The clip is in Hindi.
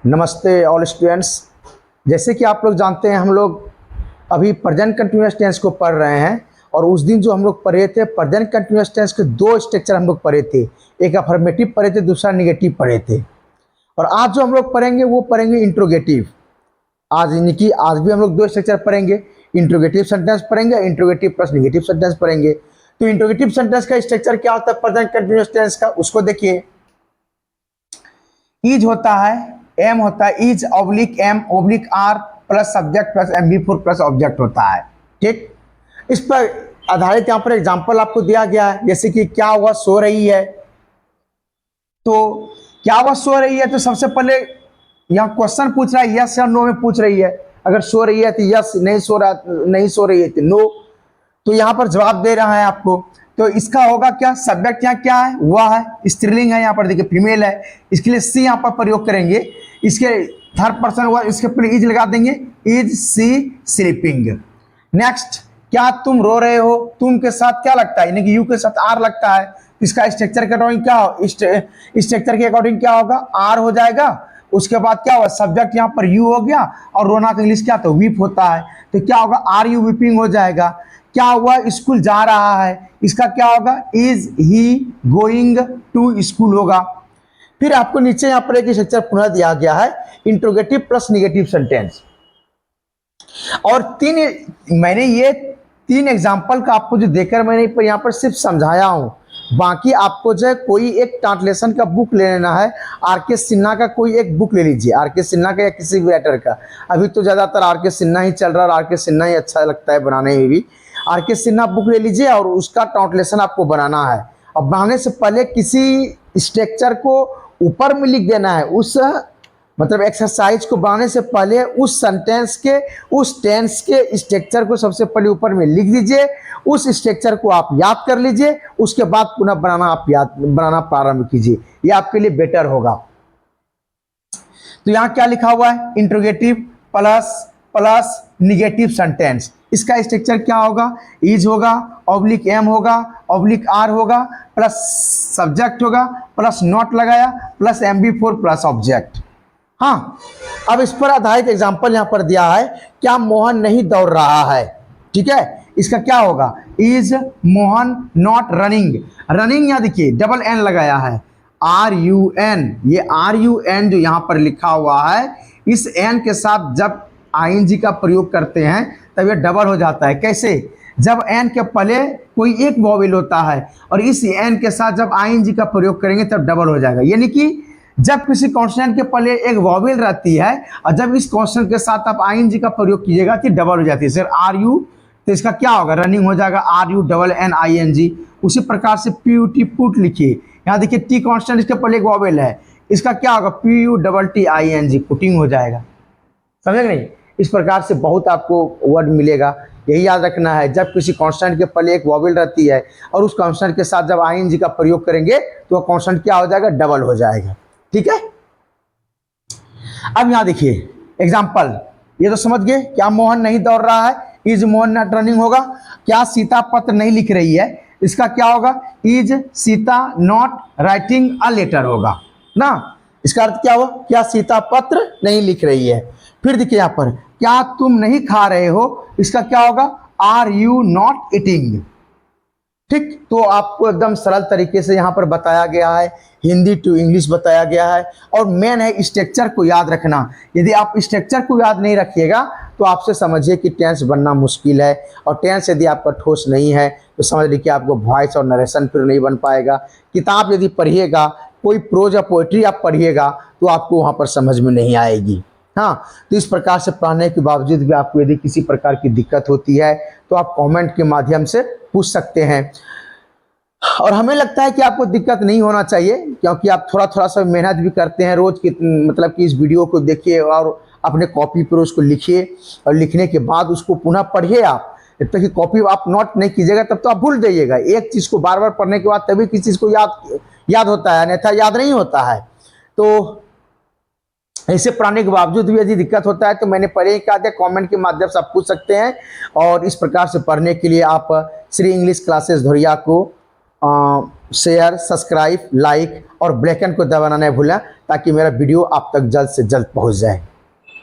नमस्ते ऑल स्टूडेंट्स। जैसे कि आप लोग जानते हैं हम लोग अभी प्रेजेंट कंटिन्यूअस टेंस को पढ़ रहे हैं और उस दिन जो हम लोग पढ़े थे प्रेजेंट कंटिन्यूअस टेंस के दो स्ट्रक्चर हम लोग पढ़े थे, एक अफर्मेटिव पढ़े थे, दूसरा निगेटिव पढ़े थे। और आज जो हम लोग पढ़ेंगे वो पढ़ेंगे इंट्रोगेटिव। आज यानी कि आज भी हम लोग दो स्ट्रक्चर पढ़ेंगे, इंट्रोगेटिव सेंटेंस पढ़ेंगे, इंट्रोगेटिव प्लस निगेटिव सेंटेंस पढ़ेंगे। तो इंट्रोगेटिव सेंटेंस का स्ट्रक्चर क्या होता है प्रेजेंट कंटिन्यूअस टेंस का, उसको देखिए। इज होता है, एम होता है, is oblique am oblique are plus subject plus M B four plus object होता है। ठीक, इस पर आधारित यहाँ पर एग्जाम्पल आपको दिया गया है। जैसे कि क्या हुआ, सो रही है। तो क्या हुआ, सो रही है, तो सबसे पहले यहाँ क्वेश्चन पूछ रहा है, यस या नो में पूछ रही है। अगर सो रही है तो यस, नहीं सो रही है तो नो। तो यहाँ पर जवाब दे रहा है आपको। तो इसका होगा क्या, सब्जेक्ट यहाँ क्या है, वह है, स्त्रीलिंग है, यहाँ पर देखिए फीमेल है, इसके लिए सी यहाँ पर प्रयोग करेंगे। इसके थर्ड पर्सन हुआ, इसके पहले इज लगा देंगे, इज सी स्लीपिंग। नेक्स्ट, क्या तुम रो रहे हो, तुम के साथ क्या लगता है, यानी कि यू के साथ आर लगता है। इसका स्ट्रक्चर के अकॉर्डिंग क्या हो, स्ट्रक्चर के अकॉर्डिंग क्या होगा, आर हो जाएगा। उसके बाद क्या हुआ, सब्जेक्ट यहाँ पर यू हो गया और रोना का इंग्लिश क्या, तो वीप होता है। तो क्या होगा, आर यू वीपिंग हो जाएगा। क्या हुआ, स्कूल जा रहा है, इसका क्या होगा, is he going to school होगा। फिर आपको नीचे यहाँ पर एक स्ट्रक्चर पुनः दिया गया है, इंट्रोगेटिव प्लस निगेटिव सेंटेंस। और मैंने ये तीन एग्जाम्पल का आपको जो देकर मैंने यहाँ पर सिर्फ समझाया हूं। बाकी आपको जो है कोई एक ट्रांसलेशन का बुक ले लेना है, आर के सिन्हा का कोई एक बुक ले लीजिए, आर के सिन्हा का या किसी भी राइटर का। अभी तो ज़्यादातर आर के सिन्हा ही चल रहा है और आर के सिन्हा ही अच्छा लगता है बनाने में भी। आर के सिन्हा बुक ले लीजिए और उसका ट्रांसलेशन आपको बनाना है। और बनाने से पहले किसी स्ट्रक्चर को ऊपर में लिख देना है, उस मतलब एक्सरसाइज को बनाने से पहले उस सेंटेंस के उस टेंस के स्ट्रक्चर को सबसे पहले ऊपर में लिख दीजिए। उस स्ट्रक्चर को आप याद कर लीजिए, उसके बाद पुनः बनाना प्रारंभ कीजिए, ये आपके लिए बेटर होगा। तो यहाँ क्या लिखा हुआ है, इंट्रोगेटिव प्लस निगेटिव सेंटेंस। इसका स्ट्रक्चर क्या होगा, इज होगा, ऑब्लिक एम होगा, ऑब्लिक आर होगा, प्लस सब्जेक्ट होगा, प्लस नॉट लगाया, plus M B four plus object. हाँ, अब इस पर आधारित एग्जाम्पल यहाँ पर दिया है, क्या मोहन नहीं दौड़ रहा है। ठीक है, इसका क्या होगा, is Mohan not running. Running यहाँ देखिए डबल एन लगाया है, आर यू एन। ये आर यू एन जो यहाँ पर लिखा हुआ है, इस एन के साथ जब आईएनजी का प्रयोग करते हैं तब ये डबल हो जाता है। कैसे, जब एन के पहले कोई एक वॉवेल होता है और इस एन के साथ जब आईएनजी का प्रयोग करेंगे तब डबल हो जाएगा। यानी कि जब किसी कॉन्सोनेंट के पहले एक वॉवेल रहती है और जब इस कॉन्सोनेंट के साथ आप आईएनजी का प्रयोग कीजिएगा तो डबल हो जाती है। सर आर यू, तो इसका क्या होगा, रनिंग हो जाएगा, R U double N I N G. उसी प्रकार से पी यू टी पुट लिखिए, यहाँ देखिए टी कॉन्स्टेंट इसके पहले एक वॉवेल है, इसका क्या होगा, P U double T I N G, putting हो जाएगा। समझे नहीं, इस प्रकार से बहुत आपको वर्ड मिलेगा। यही याद रखना है, जब किसी कॉन्स्टेंट के पहले एक वॉवेल रहती है और उस कॉन्स्टेंट के साथ जब आईएनजी का प्रयोग करेंगे तो वह कॉन्स्टेंट क्या हो जाएगा, डबल हो जाएगा। ठीक है, अब यहाँ देखिए एग्जाम्पल, ये तो समझ गए, क्या मोहन नहीं दौड़ रहा है, इज मोहन नॉट रनिंग होगा। क्या सीता पत्र नहीं लिख रही है, इसका क्या होगा, is Sita not writing a letter होगा ना। इसका अर्थ क्या हुआ, क्या सीता पत्र नहीं लिख रही है। फिर देखिए यहाँ पर, क्या तुम नहीं खा रहे हो, इसका क्या होगा, आर यू नॉट ईटिंग। ठीक, तो आपको एकदम सरल तरीके से यहाँ पर बताया गया है, हिंदी टू इंग्लिश बताया गया है। और मेन है स्ट्रक्चर को याद रखना। यदि आप स्ट्रक्चर को याद नहीं रखिएगा तो आपसे समझिए कि टेंस बनना मुश्किल है। और टेंस यदि आपका ठोस नहीं है तो समझ लीजिए आपको वॉइस और नरेशन फिर नहीं बन पाएगा। किताब यदि पढ़िएगा, कोई प्रोज या पोइट्री आप पढ़िएगा तो आपको वहाँ पर समझ में नहीं आएगी। हाँ, तो इस प्रकार से पढ़ने के बावजूद भी आपको यदि किसी प्रकार की दिक्कत होती है तो आप कमेंट के माध्यम से पूछ सकते हैं। और हमें लगता है कि आपको दिक्कत नहीं होना चाहिए, क्योंकि आप थोड़ा थोड़ा सा मेहनत भी करते हैं रोज की, मतलब कि इस वीडियो को देखिए और अपने कॉपी पर उसको लिखिए और लिखने के बाद उसको पुनः पढ़िए। आप जब तक कि कॉपी आप नोट नहीं कीजिएगा तब तो आप भूल जाइएगा। एक चीज़ को बार बार पढ़ने के बाद तभी किसी चीज़ को याद होता है, अन्यथा याद नहीं होता है। तो ऐसे पढ़ाने के बावजूद भी यदि दिक्कत होता है तो मैंने पहले ही कहा था, कमेंट के माध्यम से आप पूछ सकते हैं। और इस प्रकार से पढ़ने के लिए आप श्री इंग्लिश क्लासेस धोरिया को शेयर, सब्सक्राइब, लाइक और ब्लैक एंड को दबाना नहीं भूलें ताकि मेरा वीडियो आप तक जल्द से जल्द पहुंच जाए।